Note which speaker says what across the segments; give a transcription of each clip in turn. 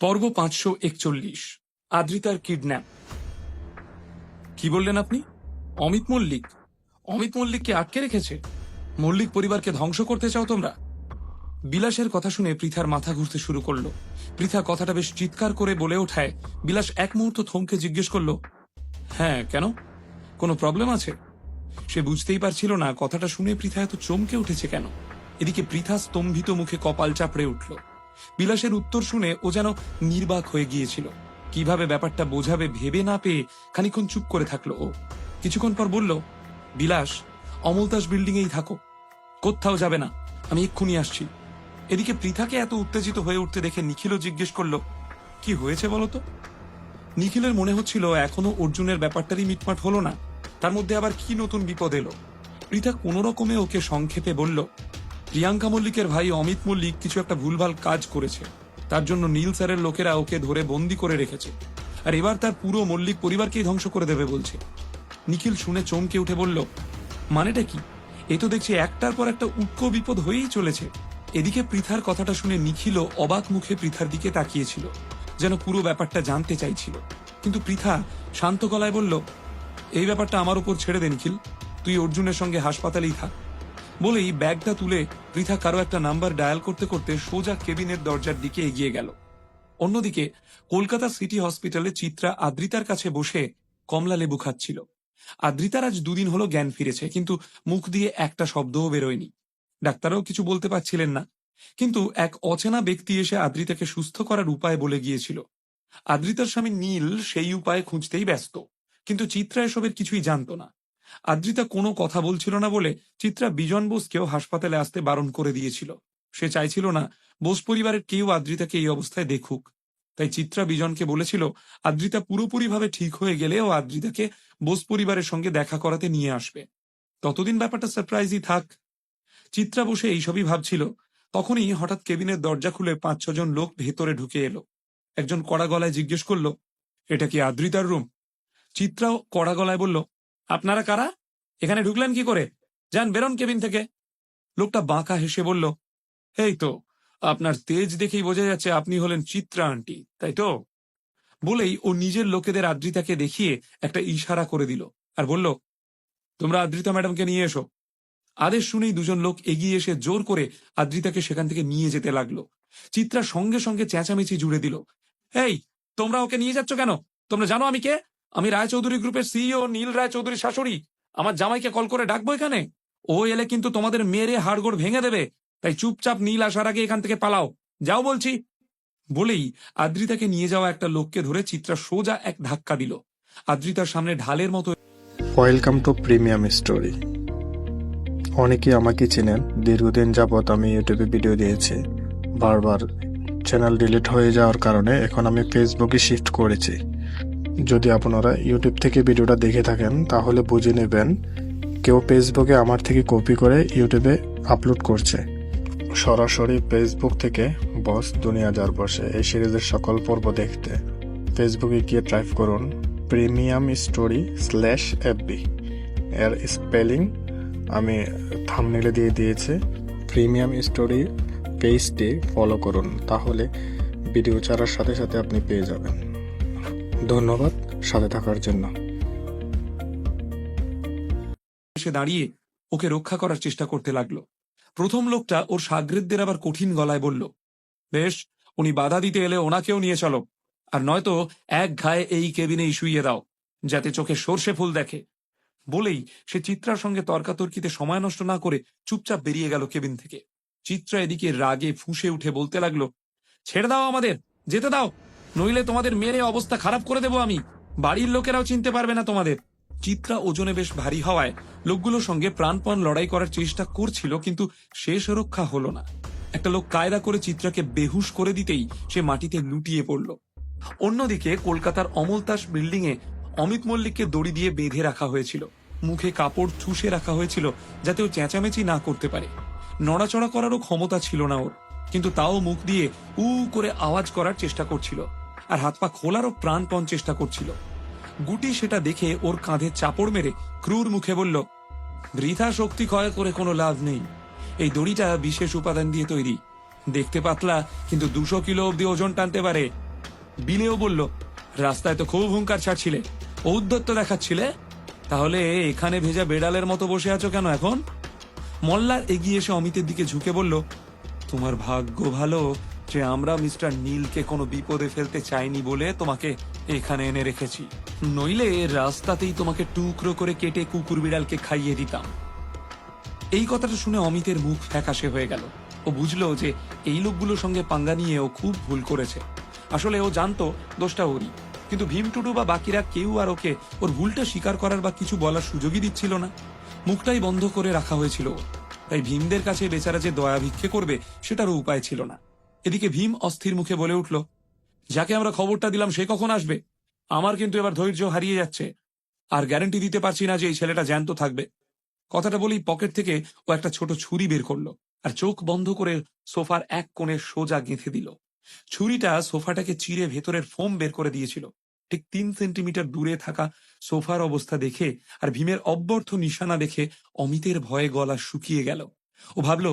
Speaker 1: পর্ব 541। আদ্রিতার কিডন্যাপ। কি বললেন আপনি? অমিত মল্লিক? অমিত মল্লিককে আটকে রেখেছে? মল্লিক পরিবারকে ধ্বংস করতে চাও তোমরা? বিলাসের কথা শুনে পৃথার মাথা ঘুরতে শুরু করলো। পৃথা কথাটা বেশ চিৎকার করে বলে ওঠায় বিলাস এক মুহূর্ত থমকে জিজ্ঞেস করলো, হ্যাঁ কেন, কোনো প্রবলেম আছে? সে বুঝতেই পারছিল না কথাটা শুনে পৃথা এত চমকে উঠেছে কেন। এদিকে পৃথা স্তম্ভিত মুখে কপাল চাপড়ে উঠল। বিলাসের উত্তর শুনে ও যেন নির্বাক হয়ে গিয়েছিল। কিভাবে ব্যাপারটা বোঝাবে ভেবে না পেয়ে খানিকক্ষণ চুপ করে থাকলো ও। কিছুক্ষণ পর বলল, বিলাস, অমলতাস বিল্ডিং এই থাকো, কোথাও যাবে না, আমি এক্ষুনি আসছি। এদিকে পৃথাকে এত উত্তেজিত হয়ে উঠতে দেখে নিখিলও জিজ্ঞেস করলো, কি হয়েছে বলতো? নিখিলের মনে হচ্ছিল এখনো অর্জুনের ব্যাপারটারই মিটমাট হলো না, তার মধ্যে আবার কি নতুন বিপদ এলো। পৃথা কোন রকমে ওকে সংক্ষেপে বলল, প্রিয়াঙ্কা মল্লিকের ভাই অমিত মল্লিক কিছু একটা ভুলভাল কাজ করেছে, তার জন্য নীল স্যারের লোকেরা ওকে ধরে বন্দি করে রেখেছে, আর এবার তার পুরো মল্লিক পরিবারকেই ধ্বংস করে দেবে বলছে। নিখিল শুনে চমকে উঠে বলল, মানেটা কি? এ তো দেখছি একটার পর একটা উটকো বিপদ হয়েই চলেছে। এদিকে পৃথার কথাটা শুনে নিখিলও অবাক মুখে পৃথার দিকে তাকিয়েছিল, যেন পুরো ব্যাপারটা জানতে চাইছিল। কিন্তু পৃথা শান্ত গলায় বলল, এই ব্যাপারটা আমার উপর ছেড়ে দে নিখিল, তুই অর্জুনের সঙ্গে হাসপাতালেই থাক। বলেই ব্যাগটা তুলে পৃথা কারো একটা নাম্বার ডায়াল করতে করতে সোজা কেবিনের দরজার দিকে এগিয়ে গেল। অন্যদিকে কলকাতা সিটি হসপিটালে চিত্রা আদ্রিতার কাছে বসে কমলা লেবু খাচ্ছিল। আদ্রিতার আজ 2 দিন হলো জ্ঞান ফিরেছে, কিন্তু মুখ দিয়ে একটা শব্দও বেরোয়নি। ডাক্তারও কিছু বলতে পারছিলেন না, কিন্তু এক অচেনা ব্যক্তি এসে আদ্রিতাকে সুস্থ করার উপায় বলে গিয়েছিল। আদ্রিতার স্বামী নীল সেই উপায় খুঁজতেই ব্যস্ত, কিন্তু চিত্রা এসবের কিছুই জানত না। আদ্রিতা কোনো কথা বলছিল না বলে চিত্রা বিজন বোসকেও হাসপাতালে আসতে বারণ করে দিয়েছিল। সে চাইছিল না বোস পরিবারের কেউ আদ্রিতাকে এই অবস্থায় দেখুক। তাই চিত্রা বিজনকে বলেছিল আদ্রিতা পুরোপুরিভাবে ঠিক হয়ে গেলে ও আদ্রিতাকে বোস পরিবারের সঙ্গে দেখা করাতে নিয়ে আসবে। ততদিন ব্যাপারটা সারপ্রাইজই থাক। চিত্রা বসে এইসবই ভাবছিল, তখনই হঠাৎ কেবিনের দরজা খুলে 5-6 জন লোক ভেতরে ঢুকে এলো। একজন কড়া গলায় জিজ্ঞেস করলো, এটা কি আদ্রিতার রুম? চিত্রাও কড়া গলায় বলল, আপনারা কারা? এখানে ঢুকলেন কি করে? যান, বেরোন কেবিন থেকে। লোকটা বাঁকা হেসে বলল, এই তো, আপনার তেজ দেখেই বোঝা যাচ্ছে আপনি হলেন চিত্রা আন্টি, তাই তো? বলেই ও নিজের লোকেদের আদ্রিতাকে দেখিয়ে একটা ইশারা করে দিল আর বলল, তোমরা আদ্রিতা ম্যাডামকে নিয়ে এসো। আদেশ শুনেই 2 জন লোক এগিয়ে এসে জোর করে আদ্রিতাকে সেখান থেকে নিয়ে যেতে লাগলো। চিত্রা সঙ্গে সঙ্গে চেঁচামেচি জুড়ে দিল, এই, তোমরা ওকে নিয়ে যাচ্ছ কেন? তোমরা জানো আমি কে? আমি রায়চৌধুরী গ্রুপের সিইও নীল রায়চৌধুরী শাশুড়ি। আমার জামাইকে কল করে ডাকবো এখানে? ও এলে কিন্তু তোমাদের মেরে হাড়গোড় ভেঙে দেবে। তাই চুপচাপ নীল আসার আগে এখান থেকে পালাও, যাও বলছি। বলেই আদ্রিতাকে নিয়ে যাওয়া একটা লোককে ধরে চিত্রা সোজা এক ধাক্কা দিল। আদ্রিতার সামনে ঢালের মতো।
Speaker 2: Welcome to premium story. অনেকেই আমাকে চেনেন, দীর্ঘদিন যাবৎ আমি ইউটিউবে ভিডিও দিয়েছি। বারবার চ্যানেল ডিলিট হয়ে যাওয়ার কারণে এখন আমি ফেসবুকে শিফট করেছি। যদি আপনারা ইউটিউব থেকে ভিডিওটা দেখে থাকেন তাহলে বুঝে নেবেন কেউ ফেসবুকে আমার থেকে কপি করে ইউটিউবে আপলোড করছে। সরাসরি ফেসবুক থেকে বস দুনিয়া যার বসে এই সিরিজের সকল পর্ব দেখতে ফেসবুকে গিয়ে টাইপ করুন premium_story/fb। এর স্পেলিং আমি থাম্বনেইলে দিয়ে দিয়েছি। প্রিমিয়াম স্টোরি পেজটি ফলো করুন, তাহলে ভিডিও ছাড়ার সাথে সাথে আপনি পেয়ে যাবেন। ধন্যবাদ সাথে থাকার জন্য।
Speaker 1: এসে দাঁড়িয়ে ওকে রক্ষা করার চেষ্টা করতে লাগলো। প্রথম লোকটা ওর শাগরেদদের আবার কঠিন গলায় বলল, বেশ, উনি বাধা দিতে এলে ওনাকেও নিয়ে চলো, আর নয়তো এক ঘায়ে এই কেবিনেই শুইয়ে দাও, যাতে চোখে সর্ষে ফুল দেখে। বলেই সে চিত্রার সঙ্গে তর্কাতর্কিতে সময় নষ্ট না করে চুপচাপ বেরিয়ে গেল কেবিন থেকে। চিত্রা এদিকে রাগে ফুঁসে উঠে বলতে লাগলো, ছেড়ে দাও আমাদের, যেতে দাও, নইলে তোমাদের মেরে অবস্থা খারাপ করে দেবো আমি, বাড়ির লোকেরাও চিনতে পারবে না তোমাদের। চিত্রা ওজনে বেশ ভারী হওয়ায় লোকগুলোর সঙ্গে প্রাণপণ লড়াই করার চেষ্টা করছিল, কিন্তু শেষ রক্ষা হলো না। একটা লোক কায়দা করে চিত্রাকে বেহুশ করে দিতেই সে মাটিতে লুটিয়ে পড়ল। অন্যদিকে কলকাতার অমলতাস বিল্ডিং এ অমিত মল্লিককে দড়ি দিয়ে বেঁধে রাখা হয়েছিল। মুখে কাপড় চুষে রাখা হয়েছিল যাতে ও চেঁচামেচি না করতে পারে। নড়াচড়া করারও ক্ষমতা ছিল না ওর, কিন্তু তাও মুখ দিয়ে উ করে আওয়াজ করার চেষ্টা করছিল, আর হাত পা খোলারও প্রাণপণ চেষ্টা করছিল। গুটি সেটা দেখে ওর কাঁধে চাপড় মেরে ক্রুর মুখে বলল, বৃথা শক্তি ক্ষয় করে কোনো লাভ নেই, এই দড়িটা বিশেষ উপাদান দিয়ে তৈরি, দেখতে পাতলা কিন্তু 200 কিলো অব্দি ওজন টানতে পারে। বিলেও বলল, রাস্তায় তো খুব হুঙ্কার ছাড়ছিলে, ঔদ্ধত্য দেখাচ্ছিলে, তাহলে এখানে ভেজা বেড়ালের মতো বসে আছো কেন এখন? মল্লার এগিয়ে এসে অমিতের দিকে ঝুঁকে বলল, তোমার ভাগ্য ভালো যে আমরা মিস্টার নীলকে কোনো বিপদে ফেলতে চাইনি বলে তোমাকে এখানে এনে রেখেছি, নইলে রাস্তাতেই তোমাকে টুকরো করে কেটে কুকুর বিড়ালকে খাইয়ে দিতাম। এই কথাটা শুনে অমিতের মুখ ফ্যাকাশে হয়ে গেল। ও বুঝলো যে এই লোকগুলোর সঙ্গে পাঙ্গা নিয়ে ও খুব ভুল করেছে। আসলে ও জানতো দোষটা ওরই, কিন্তু ভীম টুডু বা বাকিরা কেউ আর ওকে ওর ভুলটা স্বীকার করার বা কিছু বলার সুযোগই দিচ্ছিল না। মুখটাই বন্ধ করে রাখা হয়েছিল ওর। তাই ভীমদের কাছে বেচারা যে দয়া ভিক্ষে করবে সেটারও উপায় ছিল না। এদিকে ভীম অস্থির মুখে বলে উঠল, যাকে আমরা খবরটা দিলাম সে কখন আসবে? আমার কিন্তু এবার ধৈর্য হারিয়ে যাচ্ছে, আর গ্যারান্টি দিতে পারছি না যে এই ছেলেটা জ্যান্ত থাকবে। কথাটা বলেই পকেট থেকে ও একটা ছোট ছুরি বের করলো আর চোখ বন্ধ করে সোফার এক কোণে সোজা গেঁথে দিল। ছুরিটা সোফাটাকে চিরে ভেতরের ফোম বের করে দিয়েছিল। ঠিক 3 সেন্টিমিটার দূরে থাকা সোফার অবস্থা দেখে আর ভীমের অব্যর্থ নিশানা দেখে অমিতের ভয়ে গলা শুকিয়ে গেল। ও ভাবল,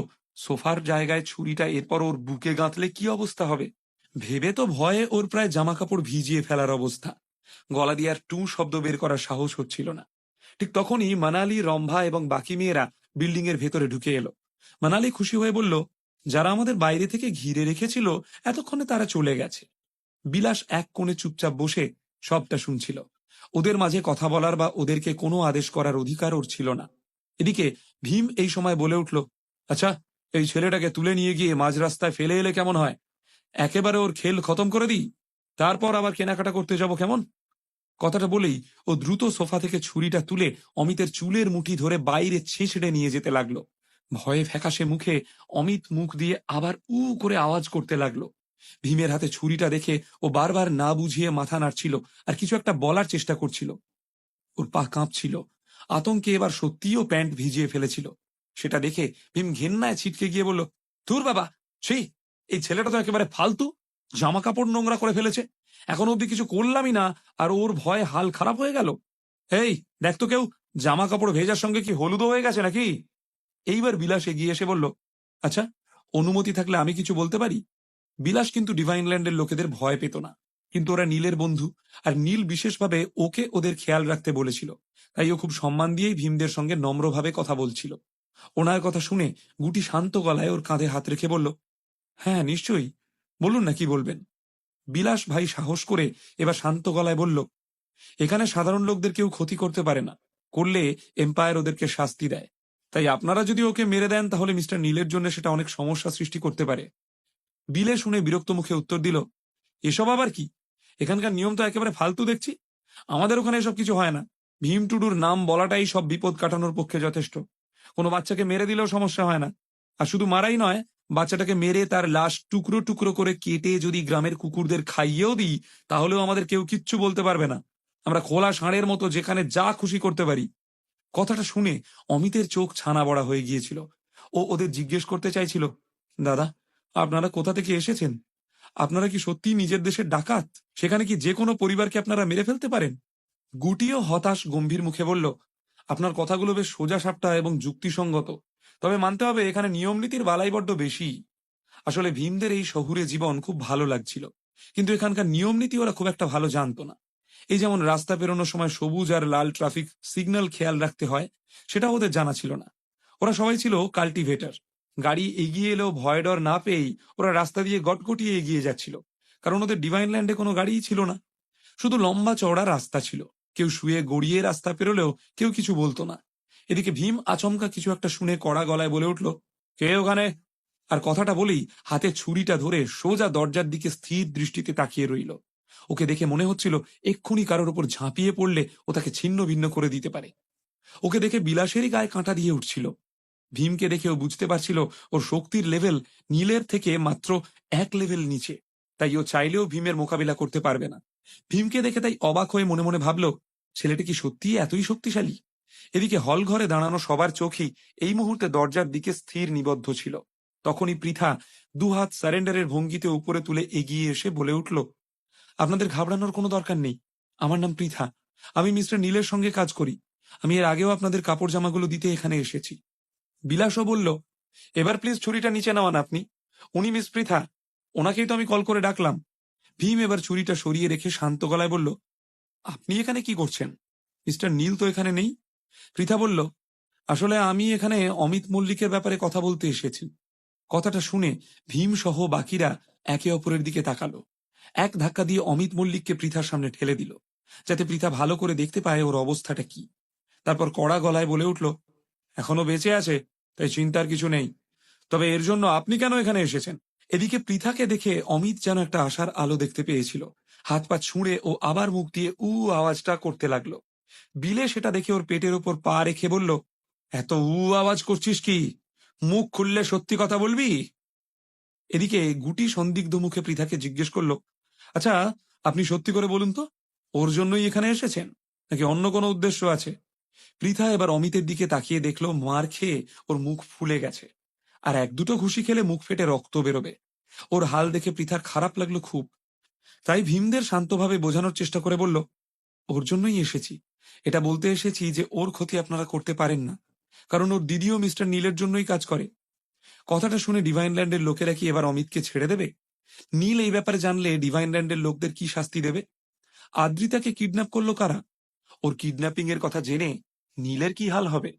Speaker 1: সোফার জায়গায় ছুরিটা এরপর ওর বুকে গাঁথলে কি অবস্থা হবে। ভেবে তো ভয়ে ওর প্রায় জামা কাপড় ভিজিয়ে ফেলার অবস্থা। গলা দিয়ে আর টু শব্দ বের করার সাহস হচ্ছিল না। ঠিক তখনই মানালি, রম্ভা এবং বাকি মেয়েরা বিল্ডিং এর ভেতরে ঢুকে এলো। মানালি খুশি হয়ে বলল, যারা আমাদের বাইরে থেকে ঘিরে রেখেছিল এতক্ষণে তারা চলে গেছে। বিলাস এক কোণে চুপচাপ বসে সবটা শুনছিল। ওদের মাঝে কথা বলার বা ওদেরকে কোনো আদেশ করার অধিকার ওর ছিল না। এদিকে ভীম এই সময় বলে উঠল, আচ্ছা, এই ছেলেটাকে তুলে নিয়ে গিয়ে মাঝ রাস্তায় ফেলে এলে কেমন হয়? একেবারে ওর খেল খতম করে দিই, তারপর আবার কেনাকাটা করতে যাব, কেমন? কথাটা বলেই ও দ্রুত সোফা থেকে ছুরিটা তুলে অমিতের চুলের মুঠি ধরে বাইরে ছেঁচড়ে নিয়ে যেতে লাগলো। ভয়ে ফ্যাকাশে মুখে অমিত মুখ দিয়ে আবার উ করে আওয়াজ করতে লাগলো। ভীমের হাতে ছুরিটা দেখে ও বারবার না বুঝিয়ে মাথা নাড়ছিল আর কিছু একটা বলার চেষ্টা করছিল। ওর পা কাঁপছিল, আতঙ্কে এবার সত্যিও প্যান্ট ভিজিয়ে ফেলেছিল। সেটা দেখে ভীম ঘেন্নায় ছিটকে গিয়ে বলল, ধুর বাবা, সেই এই ছেলেটা তো একেবারে ফালতু, জামা কাপড় নোংরা করে ফেলেছে, এখন অব্দি কিছু করলামই না আর ওর ভয়ে হাল খারাপ হয়ে গেল। এই দেখ তো, কেউ জামা কাপড় ভেজার সঙ্গে কি হলুদও হয়ে গেছে নাকি? এইবার বিলাস এগিয়ে এসে বলল, আচ্ছা, অনুমতি থাকলে আমি কিছু বলতে পারি? বিলাস কিন্তু ডিভাইন ল্যান্ডের লোকেদের ভয় পেত না, কিন্তু ওরা নীলের বন্ধু আর নীল বিশেষভাবে ওকে ওদের খেয়াল রাখতে বলেছিল। তাই ও খুব সম্মান দিয়েই ভীমদের সঙ্গে নম্রভাবে কথা বলছিল। ওনার কথা শুনে গুটি শান্ত গলায় ওর কাঁধে হাত রেখে বলল, হ্যাঁ নিশ্চয়ই, বলুন না কি বলবেন। বিলাস ভাই সাহস করে এবার শান্ত গলায় বলল, এখানে সাধারণ লোকদের কেউ ক্ষতি করতে পারে না, করলে এম্পায়ার ওদেরকে শাস্তি দেয়। তাই আপনারা যদি ওকে মেরে দেন তাহলে মিস্টার নীলের জন্য সেটা অনেক সমস্যা সৃষ্টি করতে পারে। বিলে শুনে বিরক্ত মুখে উত্তর দিল, এসব আবার কি? এখানকার নিয়ম তো একেবারে ফালতু দেখছি। আমাদের ওখানে এসব কিছু হয় না। ভীম টুডুর নাম বলাটাই সব বিপদ কাটানোর পক্ষে যথেষ্ট। কোনো বাচ্চাকে মেরে দিলেও সমস্যা হয় না। আর শুধু মারাই নয়, বাচ্চাটাকে মেরে তার লাশ টুকরো টুকরো করে কেটে যদি গ্রামের কুকুরদের খাইয়েও দিই তাহলেও আমাদের কেউ কিচ্ছু বলতে পারবে না। আমরা খোলা ষাঁড়ের মতো যেখানে যা খুশি করতে পারি। কথাটা শুনে অমিতের চোখ ছানা বড়া হয়ে গিয়েছিল। ও ওদের জিজ্ঞেস করতে চাইছিল, দাদা, আপনারা কোথা থেকে এসেছেন? আপনারা কি সত্যি নিজের দেশের ডাকাত? সেখানে কি যে কোনো পরিবারকে আপনারা মেরে ফেলতে পারেন? গুটিও হতাশ গম্ভীর মুখে বলল, আপনার কথাগুলো বেশ সোজা সাপটা এবং যুক্তিসঙ্গত, তবে মানতে হবে এখানে নিয়ম নীতির বালাই বড্ড বেশি। আসলে ভীমদের এই শহুরে জীবন খুব ভালো লাগছিল, কিন্তু এখানকার নিয়ম নীতি ওরা খুব একটা ভালো জানতো না। এই যেমন রাস্তা পেরোনোর সময় সবুজ আর লাল ট্রাফিক সিগন্যাল খেয়াল রাখতে হয়, সেটা ওদের জানা ছিল না। ওরা সবাই ছিল কাল্টিভেটর। গাড়ি এগিয়ে এলেও ভয় ডর না পেয়েই ওরা রাস্তা দিয়ে গটগটিয়ে এগিয়ে যাচ্ছিল, কারণ ওদের ডিভাইন ল্যান্ডে কোনো গাড়িই ছিল না। শুধু লম্বা চওড়া রাস্তা ছিল, কেউ শুয়ে গড়িয়ে রাস্তা পেরোলেও কেউ কিছু বলতো না। এদিকে ভীম আচমকা কিছু একটা শুনে কড়া গলায় বলে উঠল, কে ওখানে? আর কথাটা বলেই হাতে ছুরিটা ধরে সোজা দরজার দিকে স্থির দৃষ্টিতে তাকিয়ে রইল। ওকে দেখে মনে হচ্ছিল এক্ষুনি কারোর ওপর ঝাঁপিয়ে পড়লে ও তাকে ছিন্ন ভিন্ন করে দিতে পারে। ওকে দেখে বিলাসেরই গায়ে কাঁটা দিয়ে উঠছিল। ভীমকে দেখে ও বুঝতে পারছিল ওর শক্তির লেভেল নীলের থেকে মাত্র 1 লেভেল নিচে, তাই ও চাইলেও ভীমের মোকাবিলা করতে পারবে না। ভীমকে দেখে তাই অবাক হয়ে মনে মনে ভাবল, ছেলেটি কি সত্যিই এতই শক্তিশালী? এদিকে হল ঘরে দাঁড়ানো সবার চোখই এই মুহূর্তে দরজার দিকে স্থির নিবদ্ধ ছিল। তখনই পৃথা দুহাত সারেন্ডারের ভঙ্গিতে উপরে তুলে এগিয়ে এসে বলে উঠল, আপনাদের ঘাবড়ানোর কোনো দরকার নেই। আমার নাম পৃথা, আমি মিস্টার নীলের সঙ্গে কাজ করি। আমি এর আগেও আপনাদের কাপড় জামাগুলো দিতে এখানে এসেছি। বিলাসও বলল, এবার প্লিজ ছুরিটা নিচে নেওয়ান আপনি। উনি মিস পৃথা, ওনাকেই তো আমি কল করে ডাকলাম। ভীম এবার ছুরিটা সরিয়ে রেখে শান্ত গলায় বলল, আপনি এখানে কি করছেন? মিস্টার নীল তো এখানে নেই। পৃথা বলল, আসলে আমি এখানে অমিত মল্লিকের ব্যাপারে কথা বলতে এসেছি। কথাটা শুনে ভীম সহ বাকিরা একে অপরের দিকে তাকালো। এক ধাক্কা দিয়ে অমিত মল্লিককে পৃথার সামনে ঠেলে দিল, যাতে পৃথা ভালো করে দেখতে পায় ওর অবস্থাটা কি। তারপর কড়া গলায় বলে উঠল, এখনো বেঁচে আছে, তাই চিন্তার কিছু নেই। তবে এর জন্য আপনি কেন এখানে এসেছেন? এদিকে পৃথাকে দেখে অমিত যেন একটা আশার আলো দেখতে পেয়েছিল। হাত পা ছুঁড়ে ও আবার মুখ দিয়ে আওয়াজটা করতে লাগলো। বিলে সেটা দেখে ওর পেটের ওপর পা রেখে বলল, এত আওয়াজ করছিস কি? মুখ খুললে সত্যি কথা বলবি? এদিকে গুটি সন্দিগ্ধ মুখে পৃথাকে জিজ্ঞেস করলো, আচ্ছা, আপনি সত্যি করে বলুন তো, ওর জন্যই এখানে এসেছেন, নাকি অন্য কোনো উদ্দেশ্য আছে? পৃথা এবার অমিতের দিকে তাকিয়ে দেখলো মার খেয়ে ওর মুখ ফুলে গেছে, আর এক দুটো ঘুষি খেলে মুখ ফেটে রক্ত বেরোবে। ওর হাল দেখে পৃথার খারাপ লাগলো খুব। তাই ভীমদের শান্তভাবে বোঝানোর চেষ্টা করে বলল, ওর জন্যই এসেছি। এটা বলতে এসেছি যে ওর ক্ষতি আপনারা করতে পারেন না, কারণ ওর দিদিও মিস্টার নীলের জন্যই কাজ করে। কথাটা শুনে ডিভাইন ল্যান্ডের লোকেরা কি এবার অমিতকে ছেড়ে দেবে? নীল এই ব্যাপারে জানলে ডিভাইন ল্যান্ডের লোকদের কি শাস্তি দেবে? আদ্রিতাকে কিডন্যাপ করলো কারা? ওর কিডন্যাপিং এর কথা জেনে নীলের কি হাল হবে?